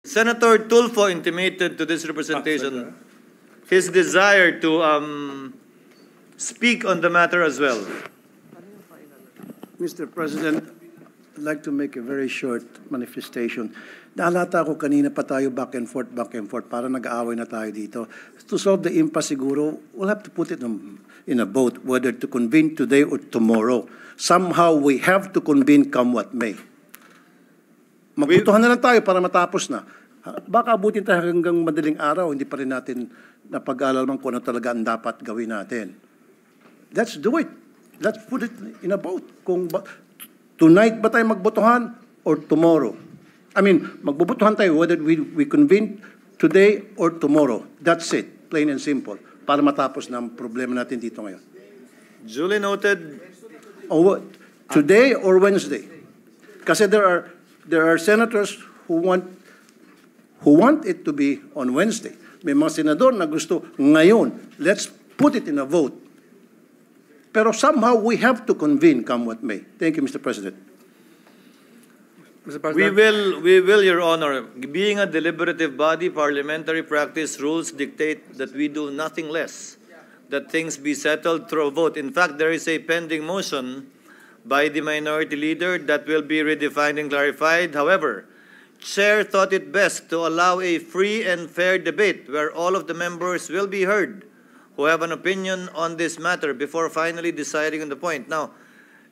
Senator Tulfo intimated to this representation his desire to speak on the matter as well. Mr. President, I'd like to make a very short manifestation. Naalata ko kanina pa tayo back and forth, para nag-aaway na tayo dito. To solve the impasse siguro, we'll have to put it in a vote, whether to convene today or tomorrow. Somehow we have to convene come what may. Magbutuhan na lang tayo para matapos na. Baka abutin tayo hanggang madaling araw, hindi pa rin natin napag-alalaman kung ano talaga ang dapat gawin natin. Let's do it. Let's put it in a vote. Tonight ba tayo magbotohan or tomorrow? I mean, magbobotohan tayo whether we convene today or tomorrow. That's it, plain and simple, para matapos na ang problema natin dito ngayon. Duly noted. Today or Wednesday? Kasi there are senators who want it to be on Wednesday. May mga senador na gusto ngayon. Let's put it in a vote. Pero somehow we have to convene come what may. Thank you, Mr. President. Mr. President. We will, Your Honor. Being a deliberative body, parliamentary practice rules dictate that we do nothing less, that things be settled through a vote. In fact, there is a pending motion by the minority leader that will be redefined and clarified. However, Chair thought it best to allow a free and fair debate where all of the members will be heard who have an opinion on this matter before finally deciding on the point. Now,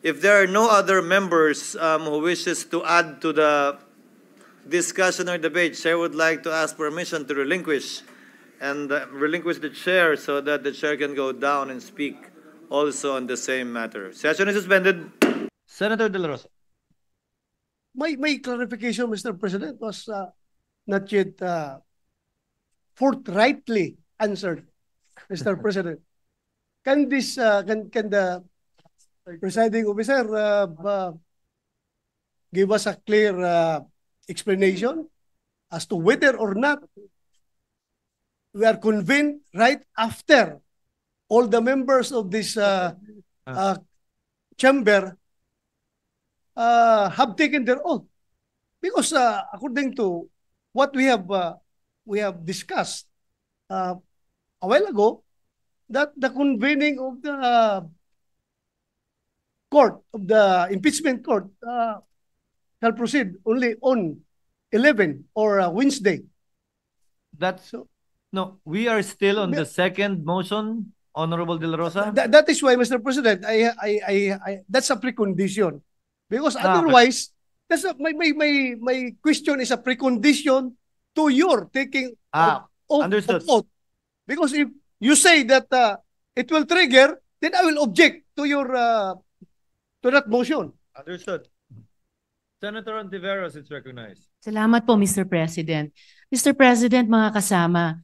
if there are no other members who wishes to add to the discussion or debate, Chair would like to ask permission to relinquish the chair so that the chair can go down and speak also on the same matter. Session is suspended. Senator De La Rosa. My clarification, Mr. President, was not yet forthrightly answered, Mr. President. Can the presiding officer give us a clear explanation as to whether or not we are convened right after all the members of this chamber have taken their oath? Because according to what we have discussed a while ago, that the convening of the court, of the impeachment court, shall proceed only on 11 or Wednesday. No, we are still on the second motion, Honorable De La Rosa. That is why, Mr. President, that's a precondition. Because otherwise, that's my question is a precondition to your taking understood. oath. Because if you say that it will trigger, then I will object to your to that motion. Understood. Senator Ontiveros is recognized. Salamat po, Mr. President. Mr. President, mga kasama,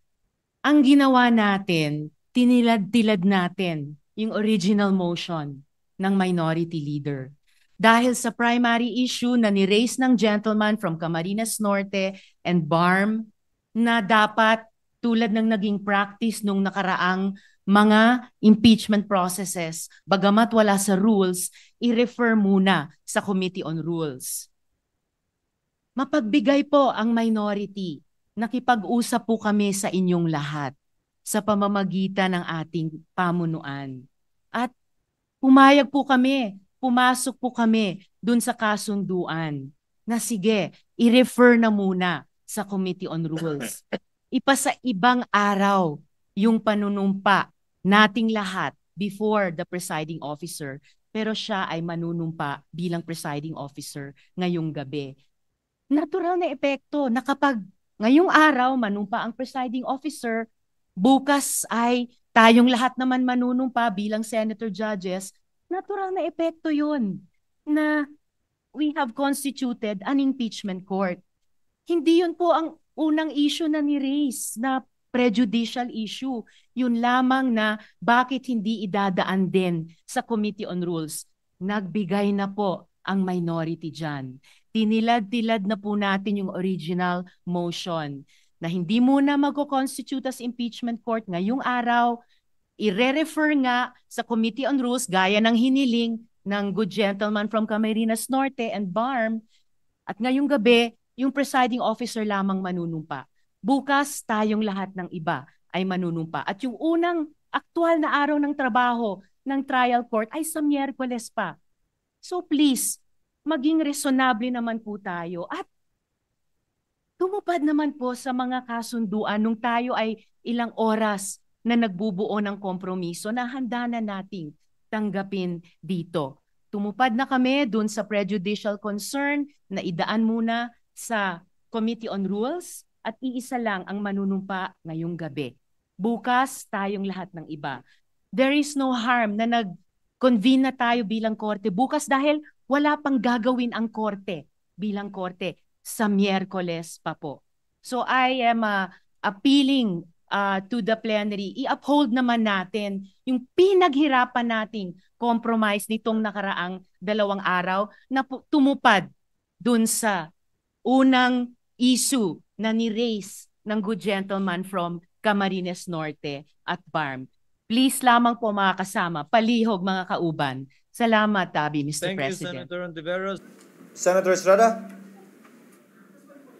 ang ginawa natin, tinilad-tilad natin yung original motion ng minority leader. Dahil sa primary issue na ni-raise ng gentleman from Camarines Norte and BARM na dapat tulad ng naging practice nung nakaraang mga impeachment processes, bagamat wala sa rules, i-refer muna sa Committee on Rules. Mapagbigay po ang minority. Nakipag-usap po kami sa inyong lahat sa pamamagitan ng ating pamunuan. At pumayag po kami, pumasok po kami dun sa kasunduan na sige, i-refer na muna sa Committee on Rules. Ipasa ibang araw yung panunumpa nating lahat before the presiding officer, pero siya ay manunumpa bilang presiding officer ngayong gabi. Natural na epekto na kapag ngayong araw manumpa ang presiding officer, bukas ay tayong lahat naman manunumpa bilang senator judges, natural na epekto yun na we have constituted an impeachment court. Hindi yun po ang unang issue na ni-raise na prejudicial issue. Yun lamang na bakit hindi idadaan din sa Committee on Rules. Nagbigay na po ang minority dyan. Tinilad-tilad na po natin yung original motion na hindi muna mag-constitute as impeachment court ngayong araw, i-refer nga sa Committee on Rules gaya ng hiniling ng good gentleman from Camarines Norte and BARM. At ngayong gabi, yung presiding officer lamang manunumpa. Bukas, tayong lahat ng iba ay manunumpa. At yung unang aktual na araw ng trabaho ng trial court ay sa Miyerkules pa. So please, maging resonable naman po tayo at tumupad naman po sa mga kasunduan nung tayo ay ilang oras na nagbubuo ng kompromiso na handa na nating tanggapin dito. Tumupad na kami dun sa prejudicial concern na idaan muna sa Committee on Rules at iisa lang ang manunumpa ngayong gabi. Bukas, tayong lahat ng iba. There is no harm na nag-convene na tayo bilang korte bukas dahil wala pang gagawin ang korte bilang korte sa Miyerkules pa po. So I am appealing to the plenary, i-uphold naman natin yung pinaghirapan nating compromise nitong nakaraang 2 araw na tumupad dun sa unang issue na ni-raise ng good gentleman from Camarines Norte at BARM. Please lamang po mga kasama, palihog mga kauban. Salamat, Tabi, Mr. President. Thank you, Senator Ontiveros. Senator Estrada?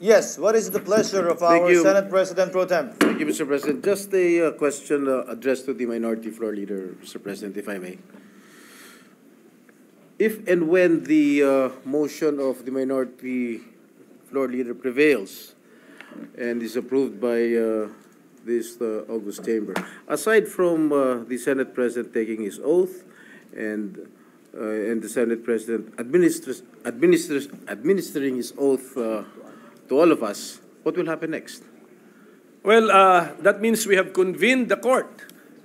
Yes, what is the pleasure of our Senate President Pro Tem? Thank you, Mr. President. Just a question addressed to the Minority Floor Leader, Mr. President, if I may. If and when the motion of the Minority Floor Leader prevails and is approved by this August Chamber, aside from the Senate President taking his oath and the Senate President administering his oath to all of us, what will happen next? Well, that means we have convened the court,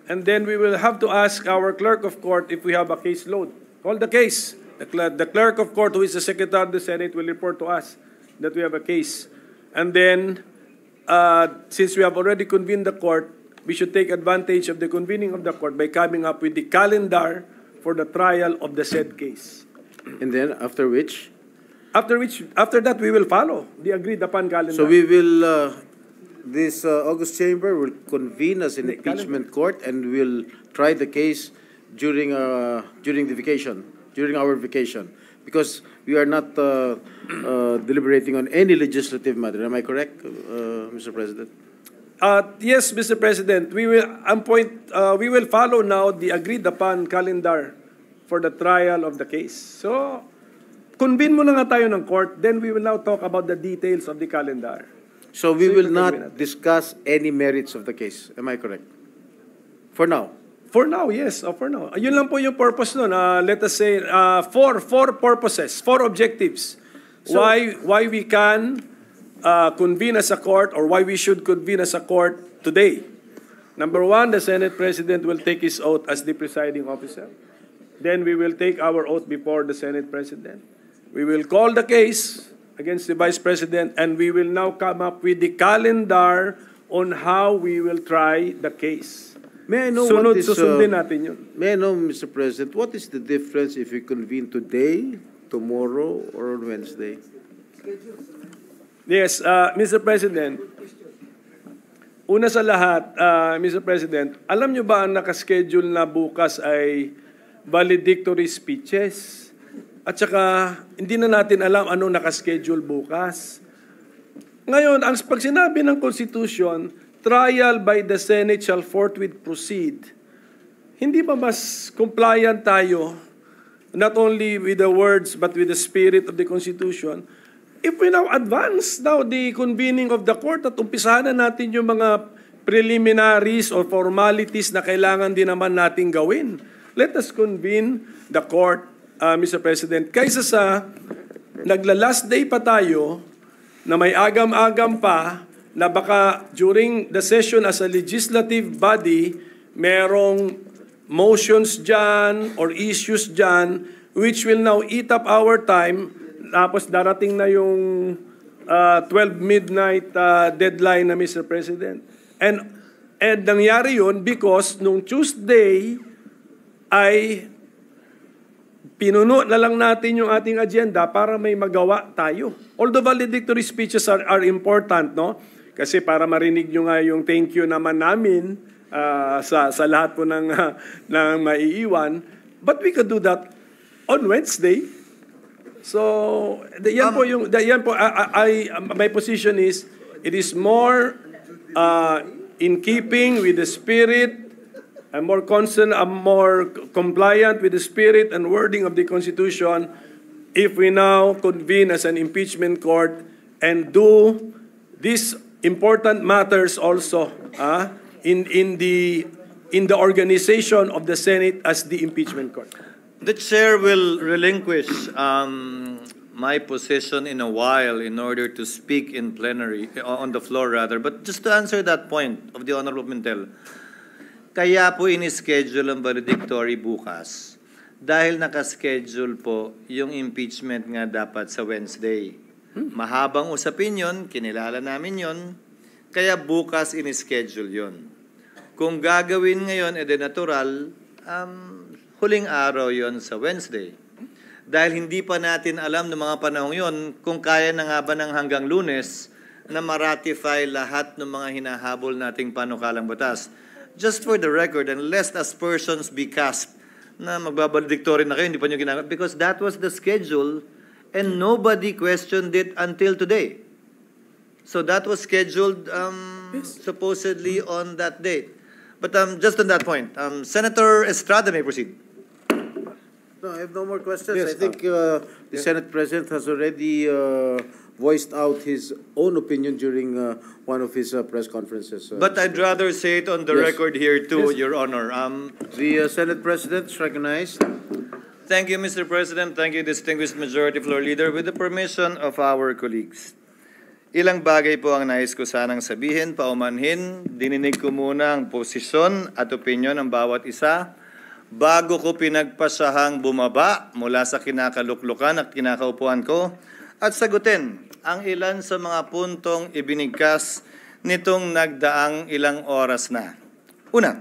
and then we will have to ask our clerk of court if we have a case load. Call the case. The clerk of court, who is the Secretary of the Senate, will report to us that we have a case. And then, since we have already convened the court, we should take advantage of the convening of the court by coming up with the calendar for the trial of the said case. And then, after After that, we will follow the agreed upon calendar. So we will, this August Chamber will convene as an impeachment court and will try the case during our vacation, because we are not deliberating on any legislative matter. Am I correct, Mr. President? Yes, Mr. President. We will follow now the agreed upon calendar for the trial of the case. So, convene muna nga tayo ng court, then we will now talk about the details of the calendar. So we will not discuss any merits of the case. Am I correct? For now? For now, yes. For now. Yun lang po yung purpose nun. Let us say, four purposes, 4 objectives. So, why we can convene as a court, or why we should convene as a court today. Number 1, the Senate President will take his oath as the presiding officer. Then we will take our oath before the Senate President. We will call the case against the Vice President, and we will now come up with the calendar on how we will try the case. May I know susundin natin yun. May I know, Mr. President, what is the difference if we convene today, tomorrow, or on Wednesday? Yes, Mr. President. Una sa lahat, Mr. President, alam nyo ba ang nakaschedule na bukas ay valedictory speeches? At saka, hindi na natin alam anong nakaschedule bukas. Ngayon, pag sinabi ng Constitution, trial by the Senate shall forthwith proceed. Hindi ba mas compliant tayo, not only with the words, but with the spirit of the Constitution, if we now advance the convening of the court at umpisahan na natin yung mga preliminaries or formalities na kailangan din naman natin gawin. Let us convene the court, Mr. President, kaysa sa nagla-last day pa tayo na may agam-agam pa na baka during the session as a legislative body, merong motions dyan or issues dyan which will now eat up our time, tapos darating na yung 12 midnight deadline na, Mr. President. And nangyari yun because nung Tuesday ay pinuno na lang natin yung ating agenda para may magawa tayo. Although valedictory speeches are important, no? Kasi para marinig nyo nga yung thank you naman namin sa lahat po ng maiiwan. But we could do that on Wednesday. So, yan po, my position is, it is more in keeping with the spirit, I'm more concerned, I'm more compliant with the spirit and wording of the Constitution if we now convene as an impeachment court and do these important matters also in the organization of the Senate as the impeachment court. The chair will relinquish my position in a while in order to speak in plenary, on the floor rather. But just to answer that point of the Honorable Pimentel, kaya po in-schedule ang valedictory bukas dahil nakaschedule po yung impeachment nga dapat sa Wednesday. Mahabang usapin yun, kinilala namin yun, kaya bukas in-schedule yun. Kung gagawin ngayon, natural, huling araw yon sa Wednesday. Dahil hindi pa natin alam ng mga panahong yon kung kaya na nga ba ng hanggang Lunes na ma-ratify lahat ng mga hinahabol nating panukalang batas. Just for the record, and lest aspersions be cast na magbabaledictory na kayo, hindi pa nyo ginagawa, because that was the schedule and nobody questioned it until today. So that was scheduled supposedly on that date. But just on that point, Senator Estrada may proceed. No, I have no more questions. Yes, I think the Senate President has already voiced out his own opinion during one of his press conferences. But I'd rather say it on the record here too, Your Honor. The Senate President is recognized. Thank you, Mr. President. Thank you, distinguished Majority Floor Leader. With the permission of our colleagues, ilang bagay po ang nais ko sanang sabihin, paumanhin. Dininig ko muna ang posisyon at opinyon ng bawat isa bago ko pinagpasahang bumaba mula sa kinakaluklukan at kinakaupuan ko at sagutin ang ilan sa mga puntong ibinigkas nitong nagdaang ilang oras na. Una,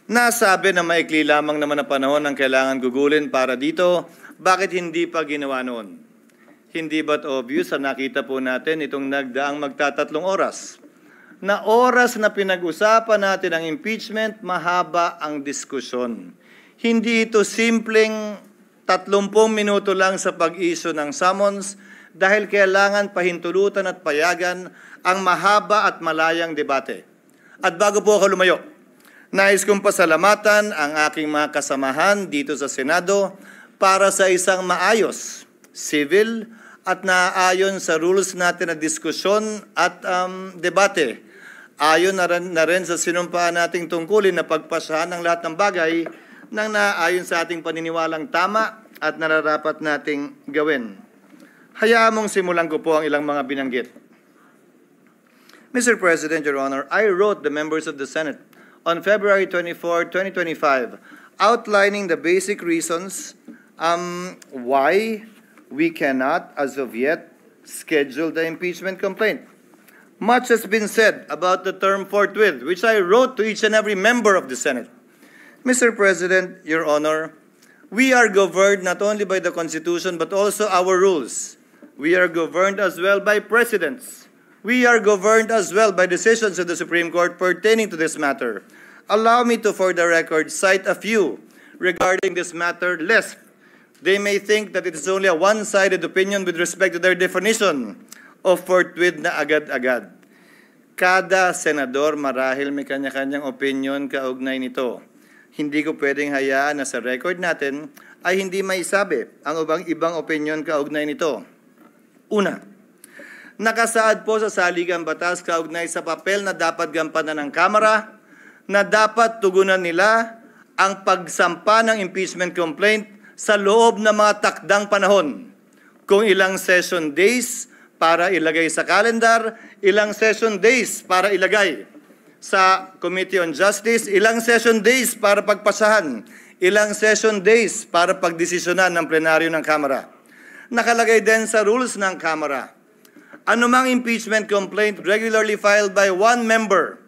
nasabi na maikli lamang naman ang panahon ang kailangan gugulin para dito, bakit hindi pa ginawa noon? Hindi ba't obvious na nakita po natin itong nagdaang magtatatlong oras? Na oras na pinag-usapan natin ang impeachment, mahaba ang diskusyon. Hindi ito simpleng 30 minuto lang sa pag-issue ng summons dahil kailangan pahintulutan at payagan ang mahaba at malayang debate. At bago po ako lumayo, nais kong pasalamatan ang aking mga kasamahan dito sa Senado para sa isang maayos, civil at naaayon sa rules natin na diskusyon at debate. Ayon na rin sa sinumpaan nating tungkulin na pagpasahan ng lahat ng bagay nang naaayon sa ating paniniwalang tama at nararapat nating gawin. Hayaan mong simulan ko po ang ilang mga binanggit. Mr. President, Your Honor, I wrote the members of the Senate on February 24, 2025, outlining the basic reasons why we cannot, as of yet, schedule the impeachment complaint. Much has been said about the term forthwith, which I wrote to each and every member of the Senate. Mr. President, Your Honor, we are governed not only by the Constitution but also our rules. We are governed as well by precedents. We are governed as well by decisions of the Supreme Court pertaining to this matter. Allow me to, for the record, cite a few regarding this matter, lest they may think that it is only a one-sided opinion with respect to their definition of forthwith na agad-agad. Kada senador marahil may kanya-kanyang opinion kaugnay nito. Hindi ko pwedeng hayaan na sa record natin ay hindi maisabi ang ibang opinion kaugnay nito. Una, nakasaad po sa saligang batas kaugnay sa papel na dapat gampanan ng Kamara na dapat tugunan nila ang pagsampa ng impeachment complaint sa loob ng mga takdang panahon. Kung ilang session days para ilagay sa calendar, ilang session days para ilagay sa Committee on Justice, ilang session days para pagpasahan, ilang session days para pagdesisyonan ng plenaryo ng Kamara. Nakalagay din sa rules ng Kamara, anumang impeachment complaint regularly filed by one member,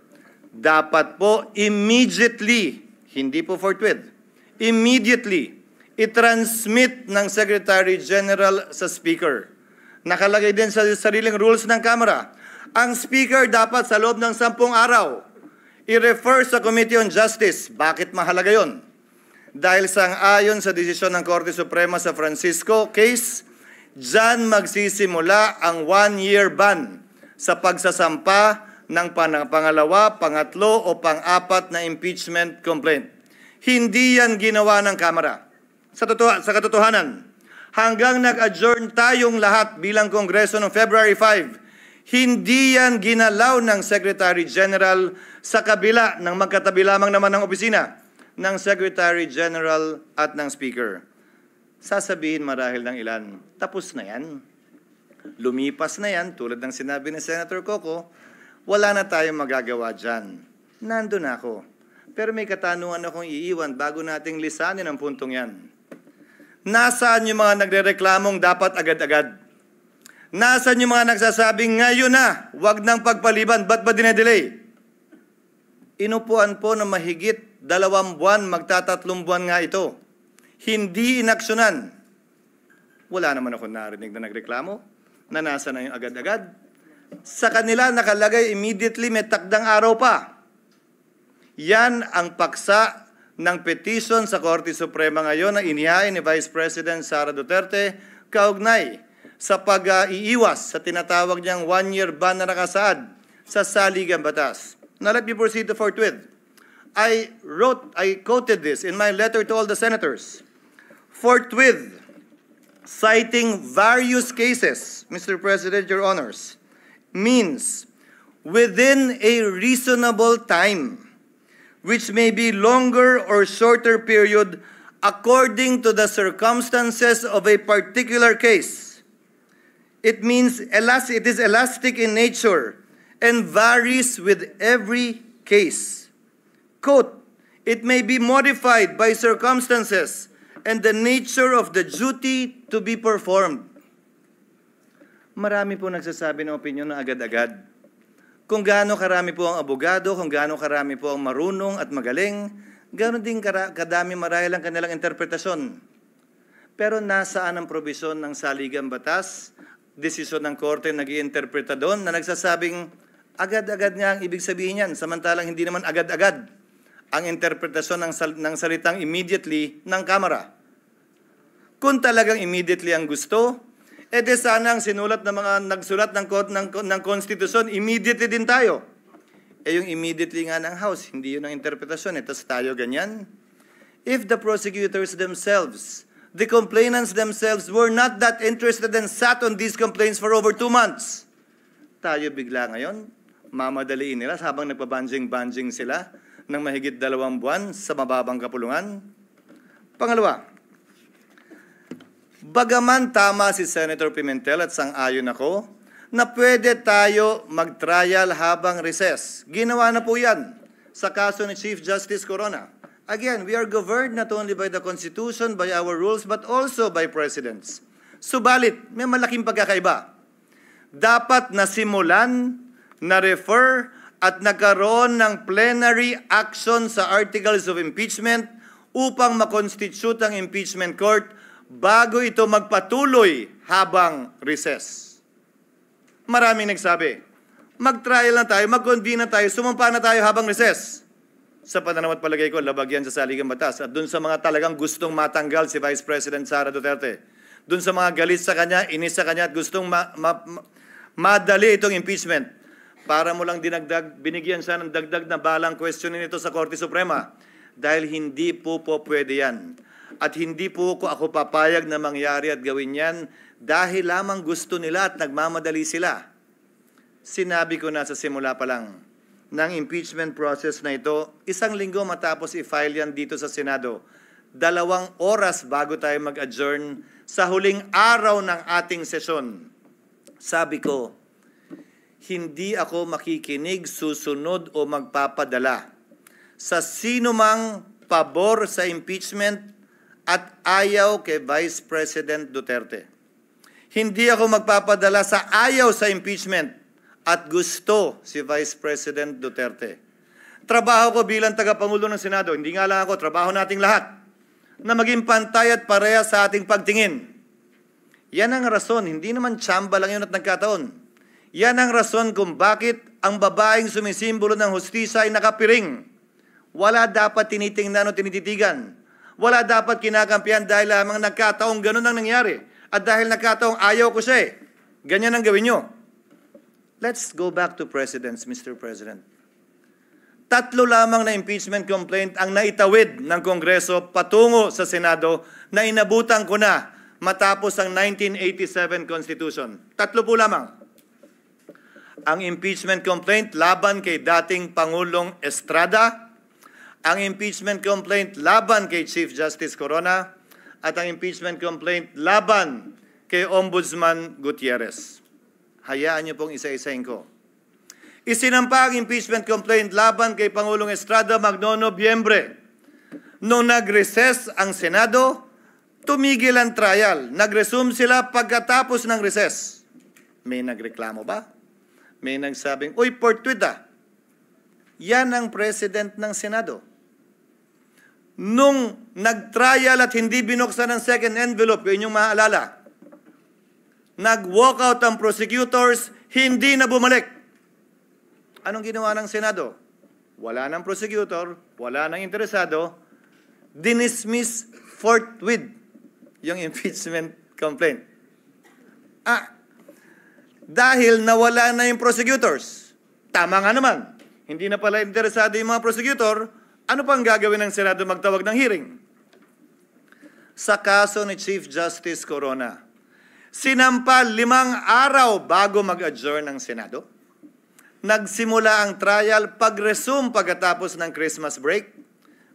dapat po immediately, hindi po forthwith, immediately, i-transmit ng Secretary General sa Speaker. Nakalagay din sa sariling rules ng Kamara, ang Speaker dapat sa loob ng 10 araw i-refer sa Committee on Justice. Bakit mahalaga yon? dahil sang-ayon sa desisyon ng Korte Suprema sa Francisco case, diyan magsisimula ang 1-year ban sa pagsasampa ng pangalawa, pangatlo o pang-apat na impeachment complaint. Hindi yan ginawa ng Kamara. Sa katotohanan, hanggang nag-adjourn tayong lahat bilang Kongreso noong February 5, hindi yan ginalaw ng Secretary General sa kabila ng magkatabi lamang naman ng opisina ng Secretary General at ng Speaker. Sasabihin marahil ng ilan, tapos na yan. Lumipas na yan, tulad ng sinabi ni Senator Coco, wala na tayong magagawa dyan. Nandun ako. Pero may katanungan akong iiwan bago nating lisanin ang puntong yan. Nasaan yung mga nagrereklamong dapat agad-agad? Nasaan yung mga nagsasabing ngayon na, wag nang pagpaliban, ba't ba dinedelay? Inupuan po ng mahigit 2 buwan, magtatatlong buwan nga ito. Hindi inaksyonan. Wala naman ako narinig na nagreklamo na nasa na yung agad-agad. Sa kanila nakalagay immediately, may takdang araw pa. Yan ang paksa ng petition sa Korte Suprema ngayon na inihain ni Vice President Sara Duterte kaugnay sa pag-iiwas sa tinatawag niyang 1-year ban na nakasaad sa saligang batas. Now let me proceed to forthwith. I quoted this in my letter to all the senators. Forthwith, citing various cases, Mr. President, Your Honors, means within a reasonable time, which may be longer or shorter period according to the circumstances of a particular case. It means it is elastic in nature and varies with every case. Quote, it may be modified by circumstances and the nature of the duty to be performed. Marami po nagsasabi ng opinyon na agad-agad. Kung gaano karami po ang abogado, kung gaano karami po ang marunong at magaling, ganoon din kadami marahil ang kanilang interpretasyon. Pero nasaan ang probisyon ng saligang batas, desisyon ng korte nag-iinterpreta doon na nagsasabing agad-agad nga ang ibig sabihin yan, samantalang hindi naman agad-agad ang interpretasyon ng salitang immediately ng Kamara. Kung talagang immediately ang gusto, edi sana ang sinulat ng mga nagsulat ng konstitusyon, immediately din tayo. Yung immediately nga ng House, hindi yun ang interpretasyon, tapos tayo ganyan. If the prosecutors themselves, the complainants themselves were not that interested and sat on these complaints for over 2 months, tayo bigla ngayon, mamadaliin nila habang nagpabanjing-banjing sila ng mahigit 2 buwan sa mababang kapulungan. Pangalawa, bagaman tama si Senator Pimentel at sang-ayon ako na pwede tayo mag-trial habang recess. Ginawa na po yan sa kaso ni Chief Justice Corona. Again, we are governed not only by the Constitution, by our rules, but also by precedents. Subalit, may malaking pagkakaiba. Dapat nasimulan, na-refer, at nagkaroon ng plenary action sa articles of impeachment upang makonstitute ang impeachment court bago ito magpatuloy habang recess. Maraming nagsabi, mag-trial na tayo, mag-convene na tayo, sumampa na tayo habang recess. Sa pananaw at palagay ko, labag yan sa saligang batas. At dun sa mga talagang gustong matanggal si Vice President Sara Duterte, dun sa mga galit sa kanya, inis sa kanya at gustong madali itong impeachment, para mo lang dinagdag, binigyan siya ng dagdag na balang questionin ito sa Korte Suprema. Dahil hindi po pwede yan. At hindi po ako papayag na mangyari at gawin yan dahil lamang gusto nila at nagmamadali sila. Sinabi ko na sa simula pa lang ng impeachment process na ito, 1 linggo matapos i-file yan dito sa Senado, 2 oras bago tayo mag-adjourn sa huling araw ng ating sesyon. Sabi ko, hindi ako makikinig, susunod o magpapadala sa sino mang pabor sa impeachment at ayaw kay Vice President Duterte. Hindi ako magpapadala sa ayaw sa impeachment at gusto si Vice President Duterte. Trabaho ko bilang tagapangulo ng Senado, hindi nga lang ako, trabaho nating lahat, na maging pantay at pareha sa ating pagtingin. Yan ang rason, hindi naman tsamba lang yun at nagkataon. Yan ang rason kung bakit ang babaeng sumisimbolo ng hustisya ay nakapiring. Wala dapat tinitingnan o tinititigan. Wala dapat kinakampihan dahil lamang nagkataong ganun ang nangyari. At dahil nagkataong ayaw ko siya eh. Ganyan ang gawin nyo. Let's go back to presidents, Mr. President. 3 lamang na impeachment complaint ang naitawid ng Kongreso patungo sa Senado na inabutan ko na matapos ang 1987 Constitution. 3 po lamang. Ang impeachment complaint laban kay dating Pangulong Estrada, ang impeachment complaint laban kay Chief Justice Corona, at ang impeachment complaint laban kay Ombudsman Gutierrez. Hayaan niyo pong isa-isahin ko. Isinampa ang impeachment complaint laban kay Pangulong Estrada magno-Nobyembre. Nung nag-recess ang Senado, tumigil ang trial. Nag-resume sila pagkatapos ng recess. May nagreklamo ba? May nagsabing, uy, fortuit ah. Yan ang president ng Senado. Nung nag-trial at hindi binuksan ang second envelope, yun yung maalala, nag-walkout ang prosecutors, hindi na bumalik. Anong ginawa ng Senado? Wala ng prosecutor, wala ng interesado, dinismiss forthwith yung impeachment complaint. Dahil nawala na yung prosecutors. Tama nga naman. Hindi na pala interesado yung mga prosecutor, ano pang gagawin ng Senado magtawag ng hearing? Sa kaso ni Chief Justice Corona, sinampa 5 araw bago mag-adjourn ng Senado. Nagsimula ang trial pag-resume pagkatapos ng Christmas break.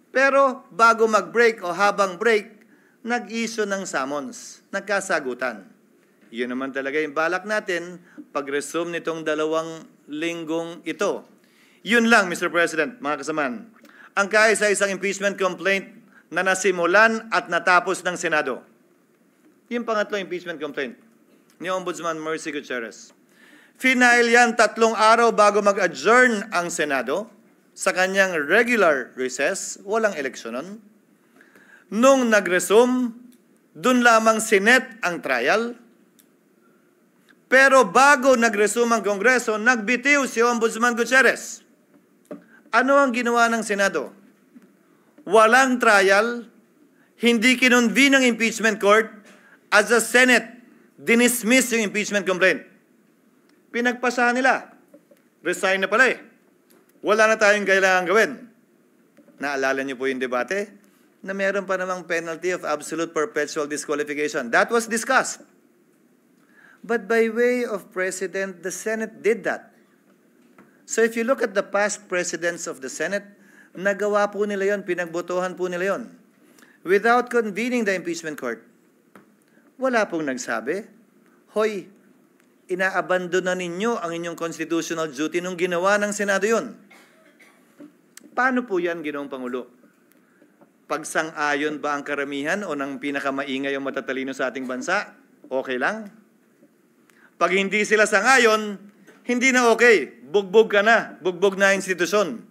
Pero bago mag-break o habang break, nag-issue ng summons. Nagkasagutan. Yun naman talaga yung balak natin pag-resume nitong 2 linggong ito. Yun lang, Mr. President, mga kasamaan. Ang kaisa-isang impeachment complaint na nasimulan at natapos ng Senado. Yung pangatlong impeachment complaint ni Ombudsman Mercy Gutierrez. Final yan 3 araw bago mag-adjourn ang Senado sa kanyang regular recess, walang eleksyon nun. Nung nag-resume, dun lamang sinet ang trial. Pero bago nag-resume ang Kongreso, nagbitiw si Ombudsman Gutierrez. Ano ang ginawa ng Senado? Walang trial, hindi kinonvene ang impeachment court, as a Senate, dinismiss yung impeachment complaint. Pinagpasahan nila. Resign na pala eh. Wala na tayong kailangan gawin. Naalala niyo po yung debate? Na meron pa namang penalty of absolute perpetual disqualification. That was discussed. But by way of precedent, the Senate did that. So if you look at the past presidents of the Senate, nagawa po nila yon, pinagbotohan po nila yon. Without convening the impeachment court. Wala pong nagsabi, hoy, inaabandon na ninyo ang inyong constitutional duty nung ginawa ng Senado yon. Paano po yan, Ginoong Pangulo? Pagsang-ayon ba ang karamihan o ng pinakamaingay ang matatalino sa ating bansa? Okay lang. Pag hindi sila sang-ayon, hindi na okay. Bugbog ka na. Bugbog na institusyon.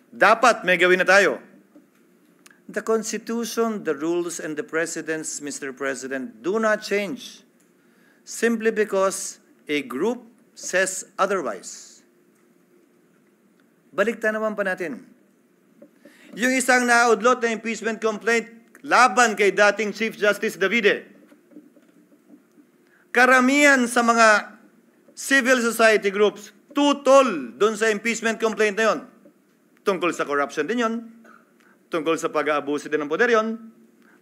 Dapat may gawin na tayo. The Constitution, the rules, and the precedents, Mr. President, do not change simply because a group says otherwise. Balikta naman pa natin. Yung isang naudlot na impeachment complaint laban kay dating Chief Justice Davide. Karamihan sa mga civil society groups tutol doon sa impeachment complaint na yon. Tungkol sa corruption din yon. Tungkol sa pag-aabuso din ng poder yon.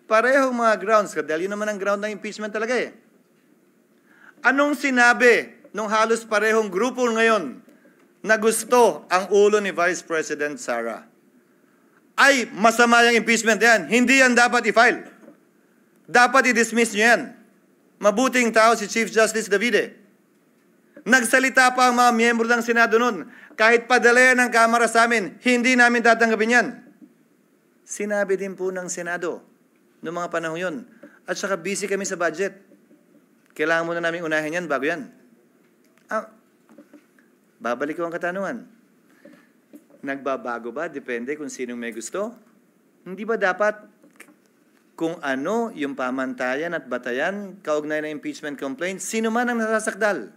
Parehong mga grounds. Dahil yun naman ang ground ng impeachment talaga eh. Anong sinabi nung halos parehong grupo ngayon na gusto ang ulo ni Vice President Sara? Ay, masama yung impeachment yan. Hindi yan dapat i-file. Dapat i-dismiss nyo yan. Mabuting tao si Chief Justice Davide. Nagsalita pa ang mga miyembro ng Senado noon. Kahit padala ng Kamara sa amin, hindi namin tatanggapin yan. Sinabi din po ng Senado noong mga panahon yun. At saka busy kami sa budget. Kailangan muna namin unahin yan bago yan. Babalik ko ang katanungan. Nagbabago ba? Depende kung sinong may gusto. Hindi ba dapat kung ano yung pamantayan at batayan kaugnay ng impeachment complaint, sino man ang nasasakdal?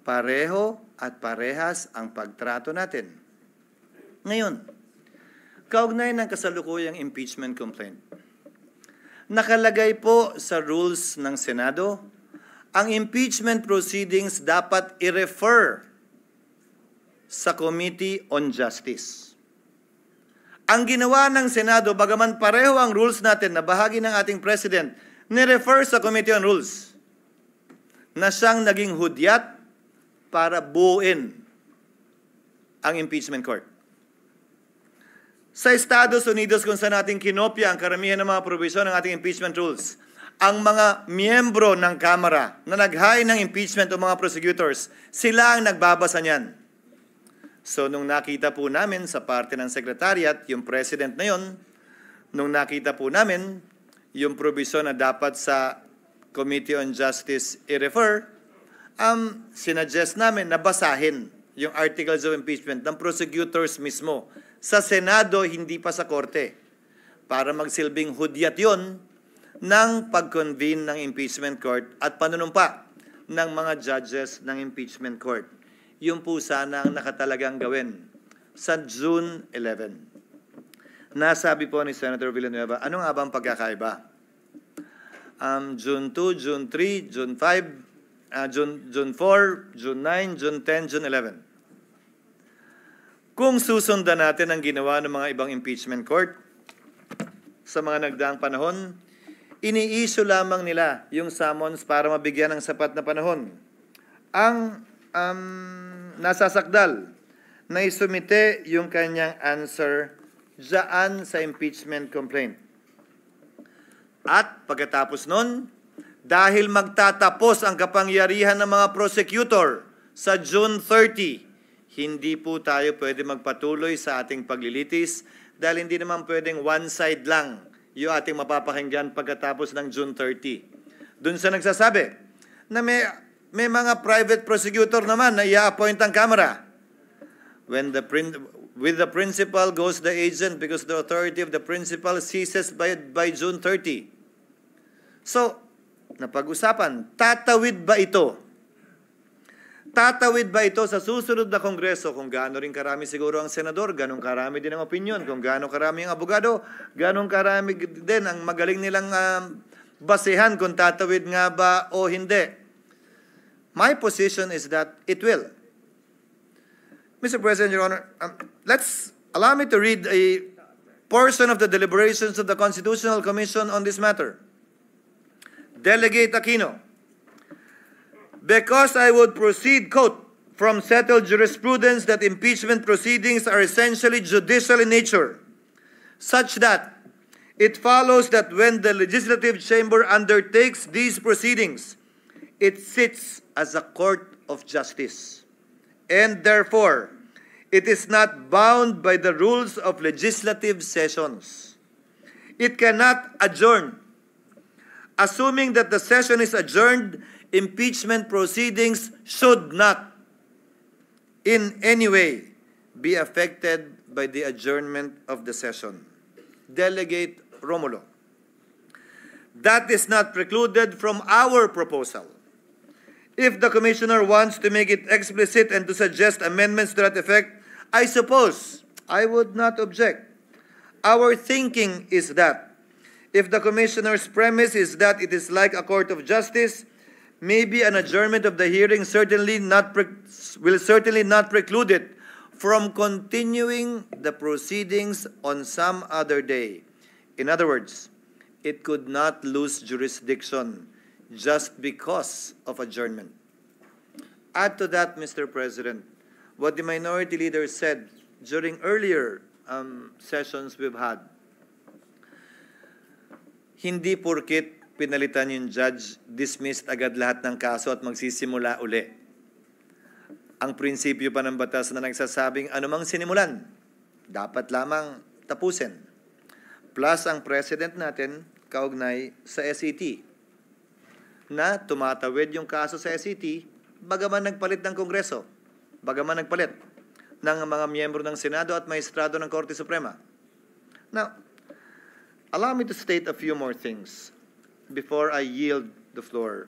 Pareho at parehas ang pagtrato natin. Ngayon, kaugnay ng kasalukuyang impeachment complaint, Nakalagay po sa rules ng Senado, ang impeachment proceedings dapat i-refer sa Committee on Justice. Ang ginawa ng Senado, bagaman pareho ang rules natin na bahagi ng ating President, ni-refer sa Committee on Rules na siyang naging hudyat para buuin ang impeachment court. Sa Estados Unidos, kung saan natin kinopya ang karamihan ng mga provision ng ating impeachment rules, ang mga miyembro ng Kamara na nag-hain ng impeachment o mga prosecutors, sila ang nagbabasa niyan. So, nung nakita po namin sa parte ng Secretariat, yung President na yon, nung nakita po namin yung provision na dapat sa Committee on Justice i-refer, sinuggest namin na basahin yung articles of impeachment ng prosecutors mismo. Sa Senado, hindi pa sa Korte. Para magsilbing hudyat yon ng pag-convene ng impeachment court at panunumpa ng mga judges ng impeachment court. Yung po sana ang nakatalagang gawin sa June 11. Nasabi po ni Senator Villanueva, ano nga ba ang pagkakaiba? June 2, June 3, June 5, June 4, June 9, June 10, June 11. Kung susundan natin ang ginawa ng mga ibang impeachment court sa mga nagdaang panahon, ini-issue lamang nila yung summons para mabigyan ng sapat na panahon. Ang nasasakdal na isumite yung kanyang answer dyan sa impeachment complaint. At pagkatapos nun, dahil magtatapos ang kapangyarihan ng mga prosecutor sa June 30, hindi po tayo pwede magpatuloy sa ating paglilitis dahil hindi naman pwedeng one side lang yung ating mapapakinggan pagkatapos ng June 30. Doon sa nagsasabi na may mga private prosecutor naman na i-appoint ang Kamara. With the principal goes the agent because the authority of the principal ceases by June 30. So, napag-usapan, tatawid ba ito? Tatawid ba ito sa susunod na Kongreso? Kung gaano rin karami siguro ang senador, ganong karami din ang opinion. Kung gaano karami ang abogado, ganong karami din ang magaling nilang basehan kung tatawid nga ba o hindi. My position is that it will. Mr. President, Your Honor, allow me to read a portion of the deliberations of the Constitutional Commission on this matter. Delegate Aquino. Because I would proceed, quote, from settled jurisprudence that impeachment proceedings are essentially judicial in nature, such that it follows that when the legislative chamber undertakes these proceedings, it sits as a court of justice, and therefore, it is not bound by the rules of legislative sessions. It cannot adjourn. Assuming that the session is adjourned, impeachment proceedings should not in any way be affected by the adjournment of the session. Delegate Romulo. That is not precluded from our proposal. If the Commissioner wants to make it explicit and to suggest amendments to that effect, I suppose I would not object. Our thinking is that if the Commissioner's premise is that it is like a court of justice, maybe an adjournment of the hearing will certainly not preclude it from continuing the proceedings on some other day. In other words, it could not lose jurisdiction just because of adjournment. Add to that, Mr. President, what the Minority Leader said during earlier sessions we've had. Hindi porkit pinalitan yung judge, dismissed agad lahat ng kaso at magsisimula uli. Ang prinsipyo pa ng batas na nagsasabing anumang sinimulan, dapat lamang tapusin. Plus ang president natin, kaugnay sa SET, na tumatawid yung kaso sa SET, bagaman nagpalit ng Kongreso, bagaman nagpalit ng mga miyembro ng Senado at maestrado ng Korte Suprema. Now, allow me to state a few more things before I yield the floor.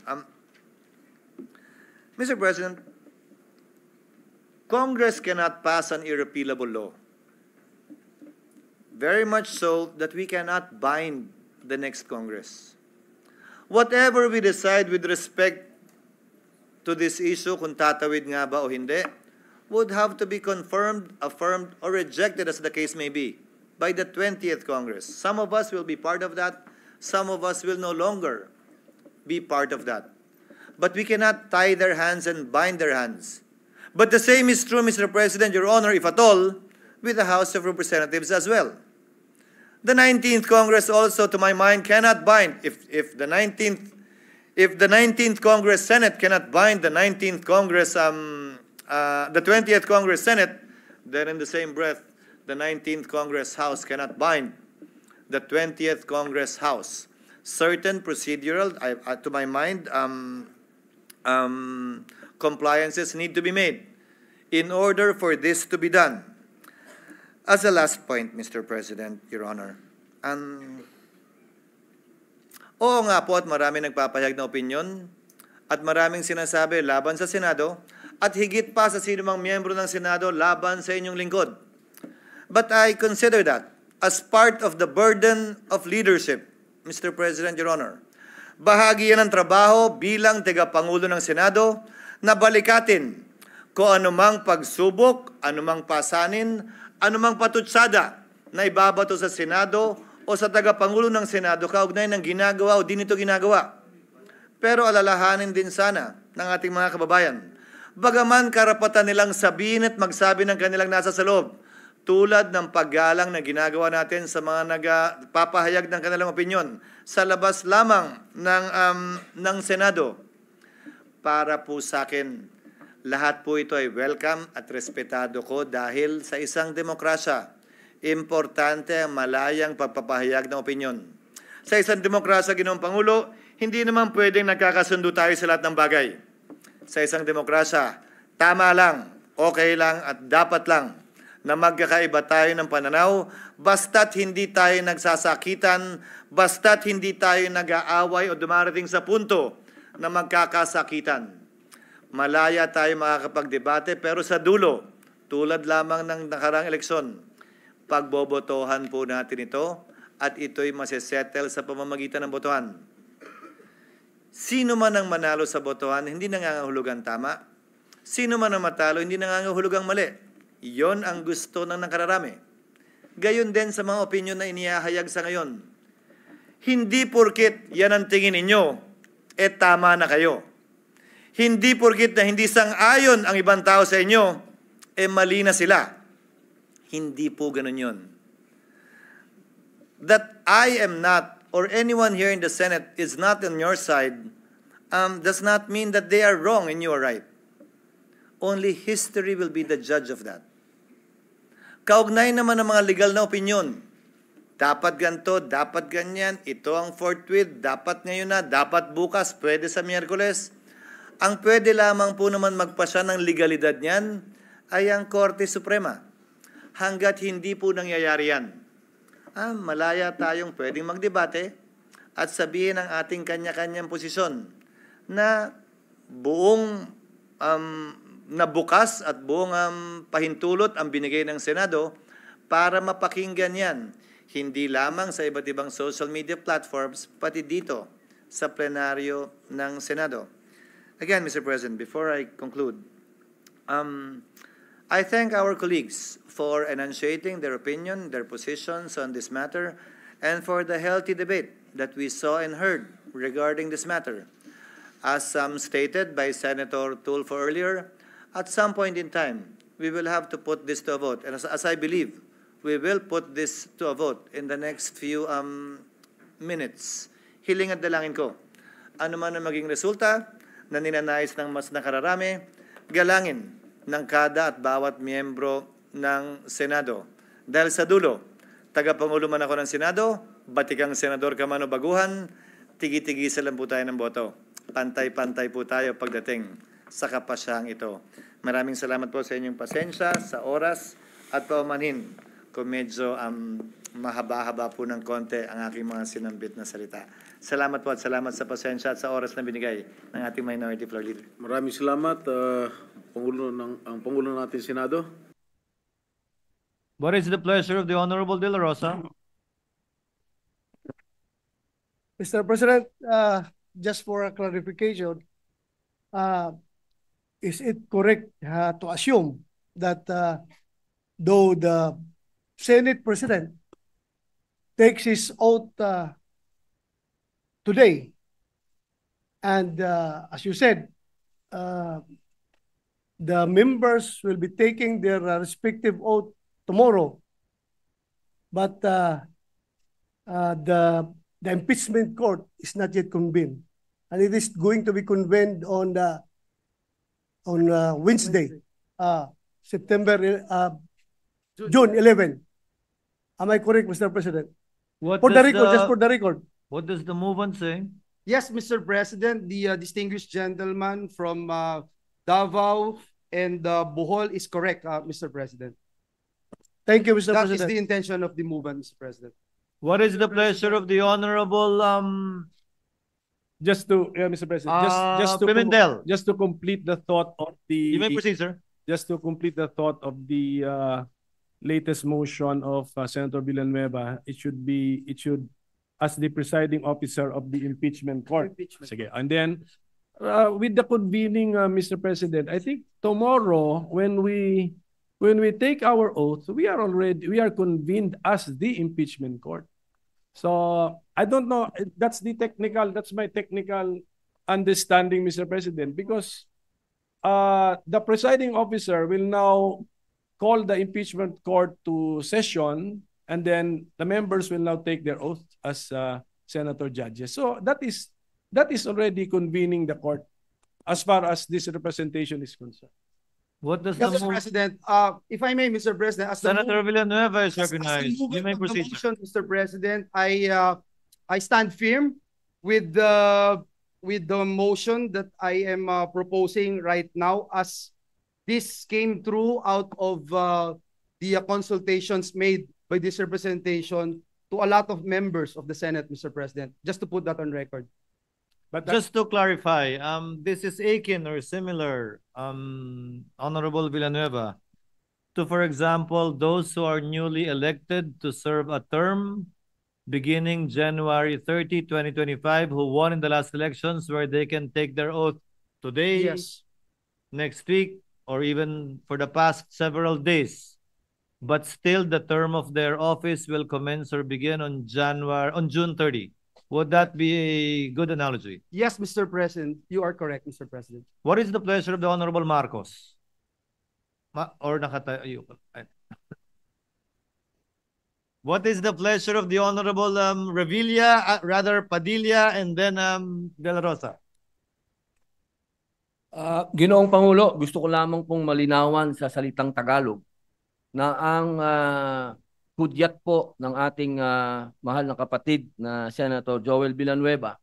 Mr. President, Congress cannot pass an irrepealable law. Very much so that we cannot bind the next Congress. Whatever we decide with respect to this issue, kung tatawid nga ba o hindi, would have to be confirmed, affirmed, or rejected as the case may be by the 20th Congress. Some of us will be part of that. Some of us will no longer be part of that. But we cannot tie their hands and bind their hands. But the same is true, Mr. President, Your Honor, if at all, with the House of Representatives as well. The 19th Congress also, to my mind, cannot bind. If the 19th Congress Senate cannot bind the 19th Congress, the 20th Congress Senate, then in the same breath, the 19th Congress House cannot bind the 20th Congress House. Certain procedural, to my mind, compliances need to be made in order for this to be done. As a last point, Mr. President, Your Honor, oo nga po at marami nagpapahayag na opinyon at maraming sinasabi laban sa Senado at higit pa sa sinumang miyembro ng Senado laban sa inyong lingkod. But I consider that as part of the burden of leadership, Mr. President, Your Honor. Bahagi yan ng trabaho bilang tagapangulo ng Senado na balikatin kung anumang pagsubok, anumang pasanin, anumang patutsada na ibabato sa Senado o sa tagapangulo ng Senado kaugnay ng ginagawa o di nito ginagawa. Pero alalahanin din sana ng ating mga kababayan, bagaman karapatan nilang sabihin at magsabi ng kanilang nasa sa loob, tulad ng paggalang na ginagawa natin sa mga nagpapahayag ng kanilang opinyon sa labas lamang ng Senado. Para po sa akin, lahat po ito ay welcome at respetado ko dahil sa isang demokrasya, importante ang malayang pagpapahayag ng opinyon. Sa isang demokrasya, Ginoong Pangulo, hindi naman pwedeng nagkakasundo tayo sa lahat ng bagay. Sa isang demokrasya, tama lang, okay lang at dapat lang na magkakaiba tayo ng pananaw basta't hindi tayo nagsasakitan, basta't hindi tayo nag-aaway o dumarating sa punto na magkakasakitan. Malaya tayo makakapagdebate pero sa dulo, tulad lamang ng nakarang eleksyon, pagbobotohan po natin ito at ito'y masesettle sa pamamagitan ng botohan. Sino man ang manalo sa botohan, hindi nangangahulugan tama. Sino man ang matalo, hindi nangangahulugang mali. Iyon ang gusto ng nakararami. Gayon din sa mga opinyon na inihahayag sa ngayon. Hindi porkit yan ang tingin ninyo, tama na kayo. Hindi porkit na hindi sang-ayon ang ibang tao sa inyo, mali na sila. Hindi po ganun yun. That I am not, or anyone here in the Senate is not on your side, does not mean that they are wrong and you are right. Only history will be the judge of that. Kaugnay naman ng mga legal na opinyon. Dapat ganito, dapat ganyan, ito ang forthwith, dapat ngayon na, dapat bukas, pwede sa Miyerkules. Ang pwede lamang po naman magpasya ng legalidad niyan ay ang Korte Suprema. Hanggat hindi po nangyayari yan, malaya tayong pwedeng magdebate at sabihin ang ating kanya-kanyang posisyon na buong na bukas at buong pahintulot ang binigay ng Senado para mapakinggan yan. Hindi lamang sa iba't ibang social media platforms, pati dito sa plenaryo ng Senado. Again, Mr. President, before I conclude, I thank our colleagues for enunciating their opinion, their positions on this matter, and for the healthy debate that we saw and heard regarding this matter. As stated by Senator Tulfo earlier, at some point in time, we will have to put this to a vote. And as I believe, we will put this to a vote in the next few minutes. Hiling at dalangin ko, ano man ang maging resulta na ninanais ng mas nakararami, galangin ng kada at bawat miyembro ng Senado. Dahil sa dulo, tagapangulo man ako ng Senado, batikang senador ka man o baguhan, tigi-tigisa lang po tayo ng boto. Pantay-pantay po tayo pagdating sa kapasyang ito. Maraming salamat po sa inyong pasensya, sa oras at paumanhin kung medyo mahaba-haba po ng konti ang aking mga sinambit na salita. Salamat po at salamat sa pasensya at sa oras na binigay ng ating Minority Floor Leader. Maraming salamat, ang Pangulo ng ating Senado. What is the pleasure of the Honorable De La Rosa? Mr. President, just for a clarification, is it correct to assume that though the Senate President takes his oath today, and as you said, the members will be taking their respective oath tomorrow, but the impeachment court is not yet convened, and it is going to be convened on Wednesday, June 11. Am I correct, Mr. President? What For the does record, just for the record. What does the movement say? Yes, Mr. President, the distinguished gentleman from Davao and Bohol is correct, Mr. President. Thank you, Mr. That is President. the intention of the movement, Mr. President. What is the pleasure of the honorable Just to, Mr. President, Pimentel? just to complete the thought of the You may proceed, sir. just to complete the thought of the latest motion of Senator Villanueva, it should, as the presiding officer of the impeachment court. Sige. And then, with the convening, Mr. President, I think tomorrow, when we take our oath, we are convened as the impeachment court. So, I don't know, that's my technical understanding, Mr. President, because the presiding officer will now call the impeachment court to session, and then the members will now take their oath as senator judges. So that is already convening the court as far as this representation is concerned. What does Yes, the Mr. President, if I may, Mr. President, as the Senator Villanueva is as the recognized. You movement may of the proceed, sir. motion, Mr. President, I stand firm with the motion that I am proposing right now, as this came through out of the consultations made by this representation to a lot of members of the Senate, Mr. President. Just to put that on record. But Just to clarify, this is akin or similar, Honorable Villanueva, to, for example, those who are newly elected to serve a term beginning January 30, 2025, who won in the last elections, where they can take their oath today, Yes. next week, or even for the past several days. But still, the term of their office will commence or begin on June 30. Would that be a good analogy? Yes, Mr. President. You are correct, Mr. President. What is the pleasure of the Honorable Marcos? Or nakatayo? What is the pleasure of the Honorable Revilla, rather Padilla, and then De La Rosa? Ginoong Pangulo, gusto ko lamang pong malinawan sa salitang Tagalog na ang hudyat po ng ating mahal na kapatid na Senator Joel Villanueva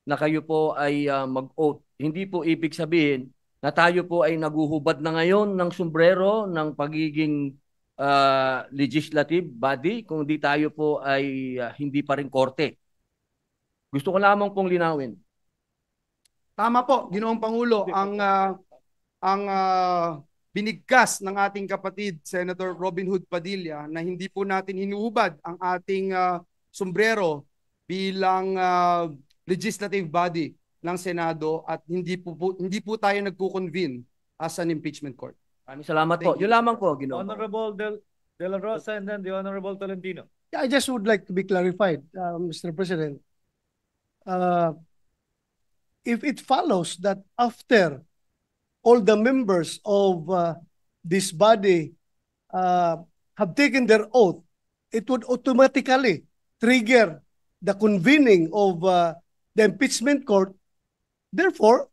na kayo po ay mag-oath. Hindi po ibig sabihin na tayo po ay naguhubad na ngayon ng sombrero ng pagiging legislative body, kung di tayo po ay hindi pa rin korte. Gusto ko lamang pong linawin. Tama po, Ginoong Pangulo, ang binigkas ng ating kapatid Senator Robin Hood Padilla na hindi po natin hinuhubad ang ating sombrero bilang legislative body ng Senado, at hindi po tayo nagko-convene as an impeachment court. Maraming salamat po. Yun lamang po, Ginoong. Honorable De La Rosa and then the Honorable Tolentino. Yeah, I just would like to be clarified, Mr. President. If it follows that after all the members of this body have taken their oath, it would automatically trigger the convening of the impeachment court. Therefore,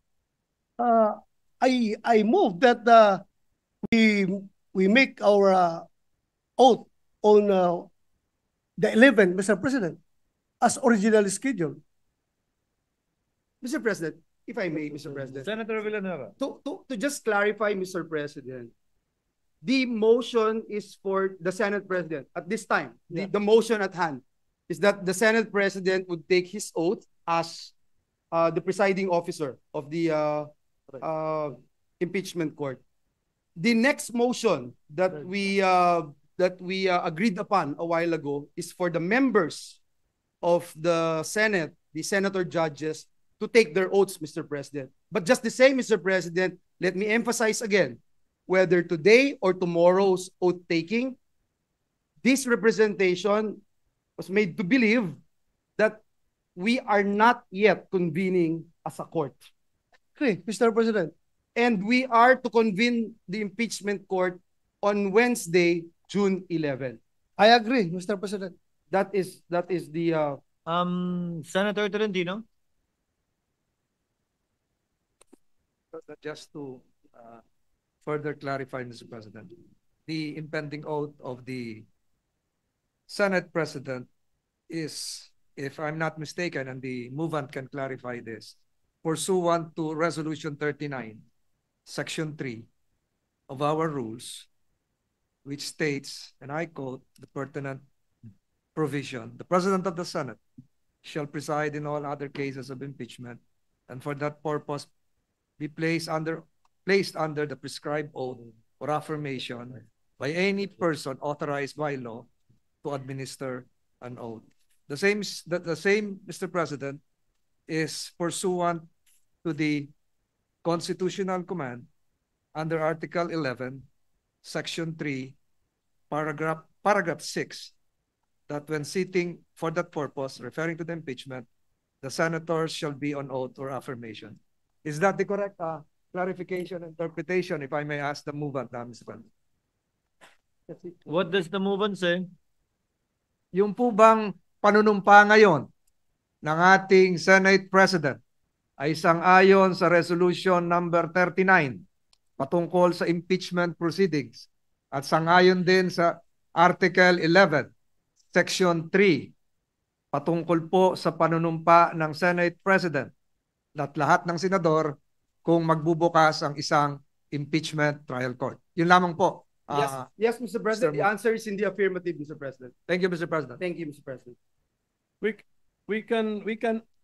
I move that we make our oath on the 11th, Mr. President, as originally scheduled. Mr. President, if I may, Mr. President. Senator Villanueva. To just clarify, Mr. President, the motion is for the Senate President at this time. The motion at hand is that the Senate President would take his oath as the presiding officer of the impeachment court. The next motion that we agreed upon a while ago is for the members of the Senate, the senator judges to take their oaths, Mr. President. But just the same, Mr. President, let me emphasize again, whether today or tomorrow's oath taking, this representation was made to believe that we are not yet convening as a court. Okay, Mr. President. And we are to convene the impeachment court on Wednesday, June 11. I agree, Mr. President. That is the Senator Tolentino. Just to further clarify, Mr. President, the impending oath of the Senate President is, if I'm not mistaken, and the movant can clarify this, pursuant to Resolution 39, Section 3 of our rules, which states, and I quote the pertinent provision, the President of the Senate shall preside in all other cases of impeachment, and for that purpose be placed under the prescribed oath or affirmation by any person authorized by law to administer an oath. The same, Mr. President, is pursuant to the constitutional command under Article 11, Section 3, Paragraph 6, that when sitting for that purpose, referring to the impeachment, the senators shall be on oath or affirmation. Is that the correct clarification, interpretation, if I may ask the movant, Mr. President? What does the movant say? Yung po bang panunumpa ngayon ng ating Senate President ay sang-ayon sa Resolution number 39 patungkol sa impeachment proceedings at sang-ayon din sa Article 11, Section 3 patungkol po sa panunumpa ng Senate President at lahat ng senador kung magbubukas ang isang impeachment trial court. Yun lamang po. Yes, Mr. President. The answer is in the affirmative, Mr. President. Thank you, Mr. President. Thank you, Mr. President. We can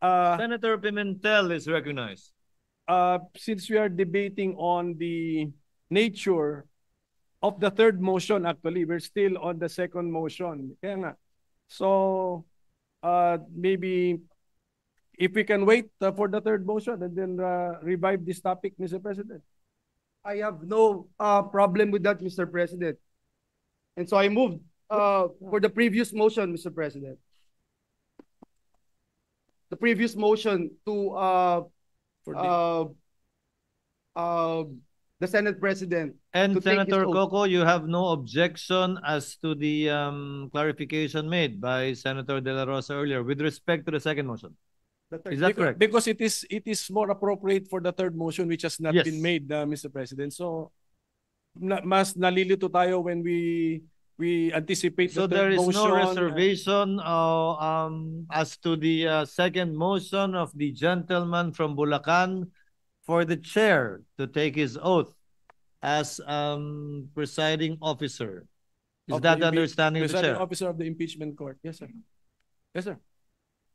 Senator Pimentel is recognized. Since we are debating on the nature of the third motion, actually, we're still on the second motion. Kaya nga. So, maybe if we can wait for the third motion and then revive this topic, Mr. President. I have no problem with that, Mr. President. And so I moved for the previous motion, Mr. President. The previous motion to the Senate President. And to take his Senator oath. Coco, you have no objection as to the clarification made by Senator De La Rosa earlier with respect to the second motion. Is that correct? Because it is more appropriate for the third motion which has not Yes. been made, Mr. President. So, mas nalilito tayo when we anticipate So the there third is motion. no reservation as to the second motion of the gentleman from Bulacan for the chair to take his oath as presiding officer. Is that the understanding of the Presiding chair? officer of the impeachment court. Yes, sir. Yes, sir.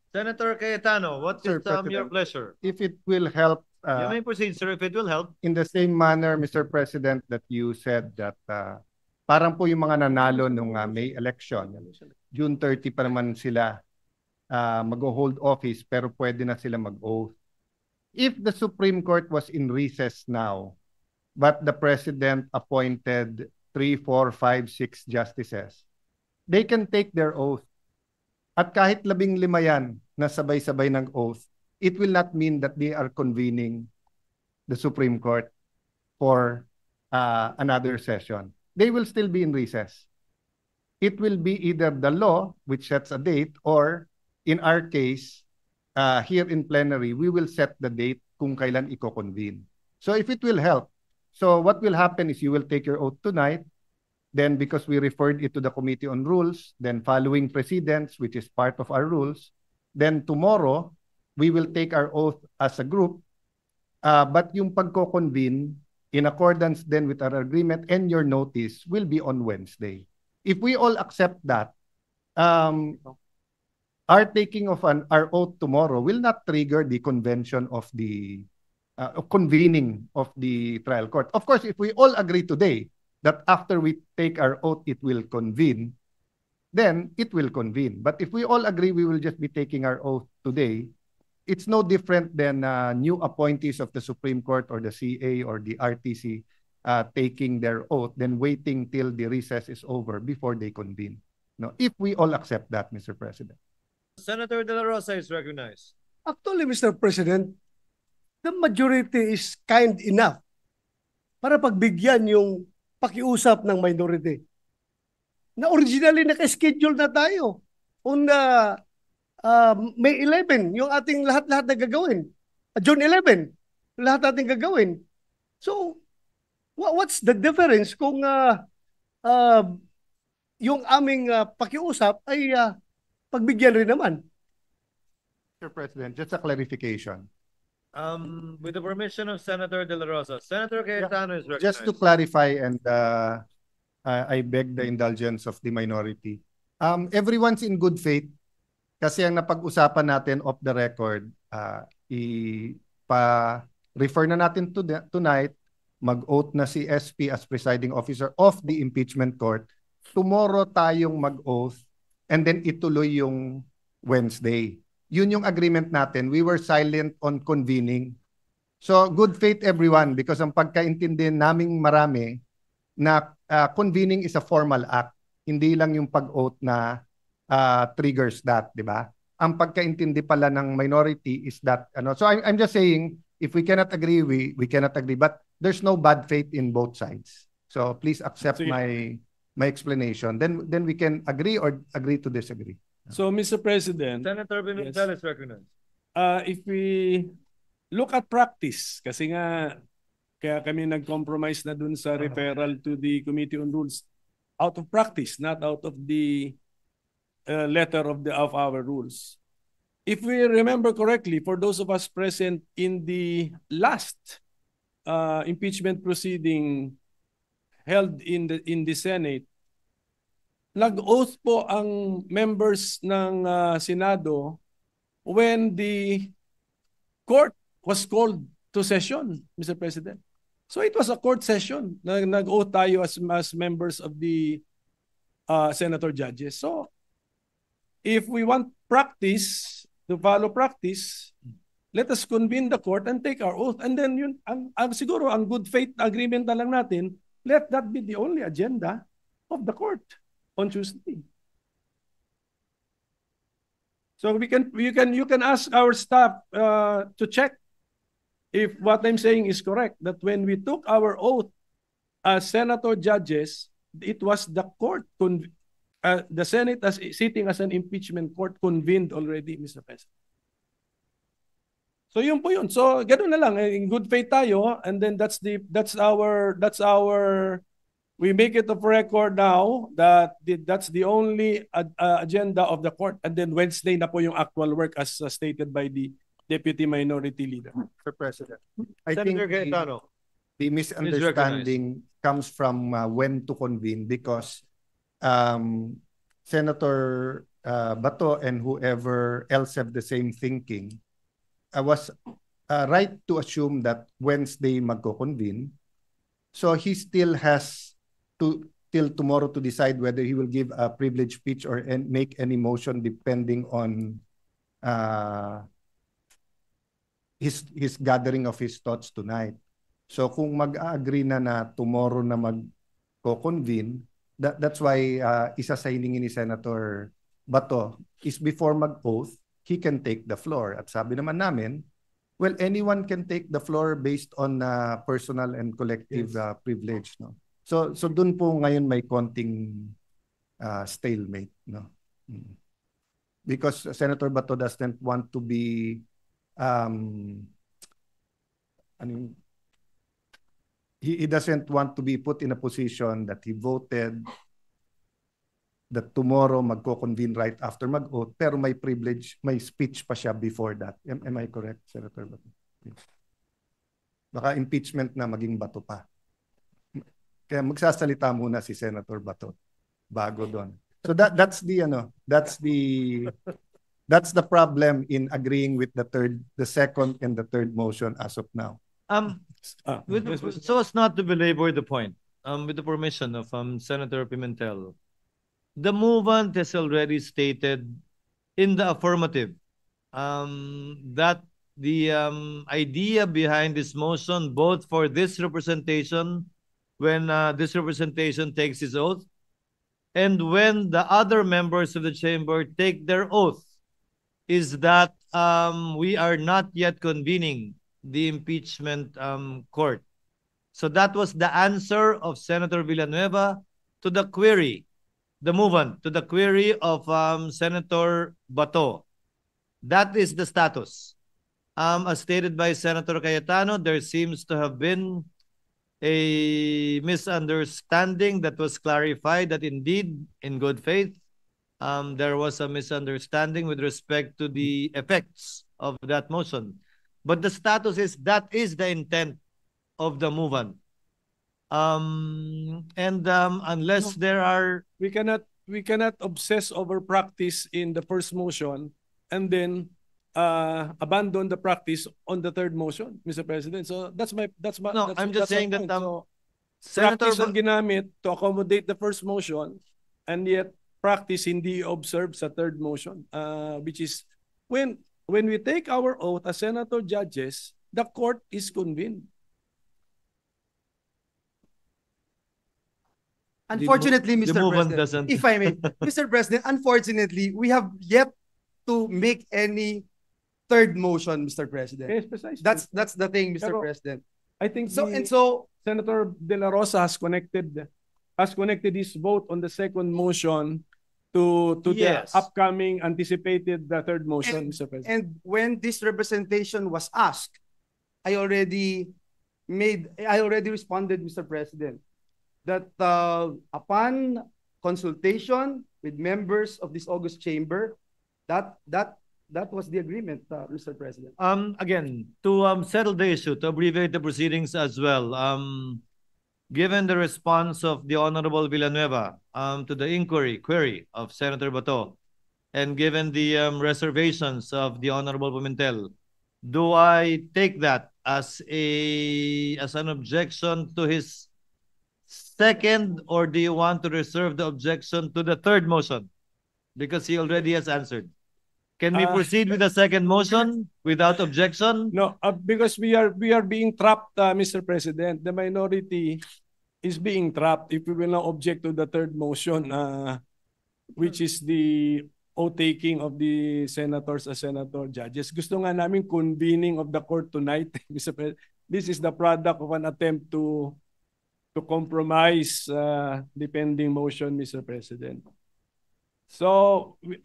Senator Cayetano, what Sir is your President. pleasure? If it will help, You may proceed, sir, if it will help. in the same manner, Mr. President, that you said that parang po yung mga nanalo nung May election, June 30 pa naman sila mag-hold office pero pwede na sila mag-oath. If the Supreme Court was in recess now, but the President appointed 3, 4, 5, 6 justices, they can take their oath. At kahit 15 yan na sabay-sabay ng oath, it will not mean that they are convening the Supreme Court for another session. They will still be in recess. It will be either the law, which sets a date, or in our case, here in plenary, we will set the date kung kailan i-convene. So if it will help, so what will happen is you will take your oath tonight. Then because we referred it to the Committee on Rules, then following precedents, which is part of our rules, then tomorrow, we will take our oath as a group. But yung pagko-convene, in accordance then with our agreement and your notice, will be on Wednesday. If we all accept that, our taking of our oath tomorrow will not trigger the convention of the convening of the trial court. Of course, if we all agree today that after we take our oath, it will convene, then it will convene. But if we all agree we will just be taking our oath today, it's no different than new appointees of the Supreme Court or the CA or the RTC taking their oath, then waiting till the recess is over before they convene. No, if we all accept that, Mr. President. Senator De La Rosa is recognized. Actually, Mr. President, the majority is kind enough para pagbigyan yung pakiusap ng minority. Na originally naka-schedule na tayo on May 11, yung ating lahat-lahat na gagawin. June 11, lahat natin gagawin. So, what's the difference kung yung aming pakiusap ay pagbigyan rin naman? Mr. President, just a clarification. With the permission of Senator De La Rosa, Senator Cayetano is recognized. Just to clarify, and I beg the indulgence of the minority. Everyone's in good faith kasi ang napag-usapan natin off the record, refer na natin tonight, mag-oath na si SP as presiding officer of the impeachment court. Tomorrow tayong mag-oath and then ituloy yung Wednesday. Yun yung agreement natin. We were silent on convening. So good faith everyone, because ang pagkaintindi naming marami na convening is a formal act. Hindi lang yung pag-oath na triggers that, di ba? Ang pagkaintindi pala ng minority is that, so I'm just saying, if we cannot agree, we cannot agree. But there's no bad faith in both sides. So please accept my explanation. Then we can agree or agree to disagree. So, Mr. President, Senator Pimentel is recognized. If we look at practice, kasi nga kaya kami nag-compromise na dun sa referral to the Committee on Rules out of practice, not out of the letter of our rules. If we remember correctly, for those of us present in the last impeachment proceeding held in the Senate, nag-oath po ang members ng Senado when the court was called to session, Mr. President. So it was a court session. Nag-oath tayo as members of the senator judges. So if we want practice, to follow practice, let us convene the court and take our oath. And then yun, siguro ang good faith agreement na lang natin, let that be the only agenda of the court on Tuesday. So you can ask our staff to check if what I'm saying is correct, that when we took our oath as senator judges, it was the court, the Senate as sitting as an impeachment court convened already, Mr. President. So yun po yun. So ganoon na lang, in good faith tayo, and then that's our we make it of record now that that's the only agenda of the court, and then Wednesday na po yung actual work as stated by the Deputy Minority Leader. Mr. President, I Senator think Cayetano. the misunderstanding comes from when to convene, because Senator Bato and whoever else have the same thinking was right to assume that Wednesday magko-convene. So he still has till tomorrow to decide whether he will give a privilege speech or make any motion depending on his gathering of his thoughts tonight. So kung mag-agree na tomorrow na mag-convene, that's why isa sa hiningin ni Senator Bato is before mag-oath, he can take the floor. At sabi naman namin, well, anyone can take the floor based on personal and collective privilege, no? So dun po ngayon may konting stalemate, no? Because Senator Bato doesn't want to be he doesn't want to be put in a position that he voted that tomorrow magko-convene right after mag-oath, pero may privilege, may speech pa siya before that. Am I correct, Senator Bato? Baka impeachment na maging Bato pa. Kaya magsasalita muna si Senator Bato bago doon. So that's the problem in agreeing with the second and the third motion as of now. So as not to belabor the point, with the permission of Senator Pimentel, the movement has already stated in the affirmative that the idea behind this motion, both for this representation, when this representation takes his oath, and when the other members of the chamber take their oath, is that we are not yet convening the impeachment court. So that was the answer of Senator Villanueva to the query, the movement, to the query of Senator Bato. That is the status. As stated by Senator Cayetano, there seems to have been a misunderstanding that was clarified that indeed, in good faith, there was a misunderstanding with respect to the effects of that motion. But the status is that is the intent of the movement. Unless there are... We cannot obsess over practice in the first motion and then abandon the practice on the third motion, Mr. President. So I'm just saying that practice ang ginamit to accommodate the first motion, and yet practice hindi observed sa third motion, which is when we take our oath as senator judges, the court is convened. Unfortunately, Mr. President, if I may, Mr. President, unfortunately, we have yet to make any third motion, Mr. President. Yes, precisely. That's the thing, Mr. President. I think so Senator De La Rosa has connected his vote on the second motion to yes, the upcoming anticipated third motion, Mr. President. And when this representation was asked, I already responded, Mr. President, that upon consultation with members of this august chamber, that was the agreement, Mr. President. Again, to settle the issue, to abbreviate the proceedings as well, given the response of the Honorable Villanueva to the query of Senator Bato, and given the reservations of the Honorable Pimentel, do I take that as an objection to his second, or do you want to reserve the objection to the third motion? Because he already has answered. Can we proceed with the second motion without objection? No, because we are being trapped, Mr. President. The minority is being trapped if we will not object to the third motion, which is the oath-taking of the senators as senator judges. Gusto nga namin convening of the court tonight, Mr. President. This is the product of an attempt to compromise the pending motion, Mr. President. So, with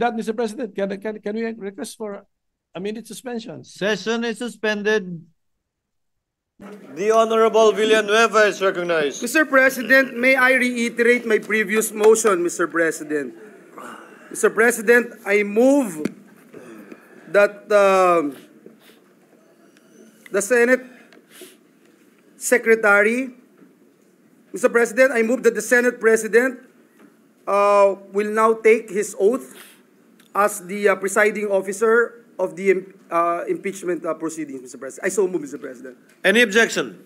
that, Mr. President, can we request for a minute suspension? Session is suspended. The Honorable Villanueva is recognized. Mr. President, may I reiterate my previous motion, Mr. President? Mr. President, I move that the Senate Secretary, Mr. President, I move that the Senate President will now take his oath as the presiding officer of the impeachment proceedings, Mr. President. I so move, Mr. President. Any objection?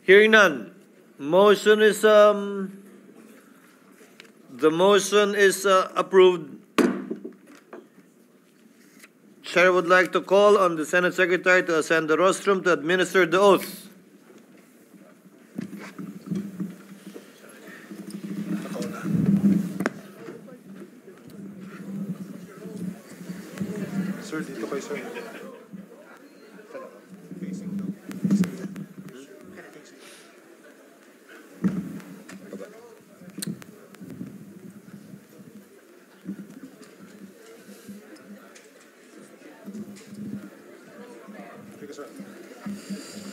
Hearing none. Motion is the motion is approved. Chair would like to call on the Senate Secretary to ascend the rostrum to administer the oath. Sir, dito kayo, sir.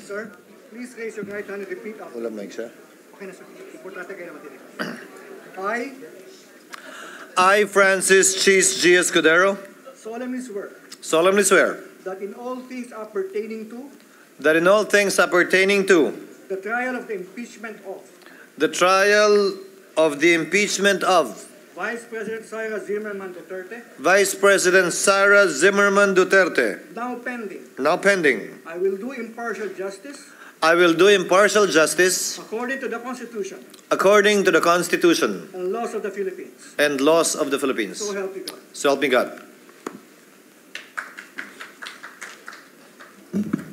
Sir, please raise your right hand and repeat after. Wala mic, sir. Okay na, sir. Importante kayo naman din. I, Francis Cheese G. Escudero, solemnly swear that in all things appertaining to the trial of the impeachment of Vice President Sara Zimmerman Duterte, now pending, I will do impartial justice according to the Constitution and laws of the Philippines. So help me God. So help me God. you.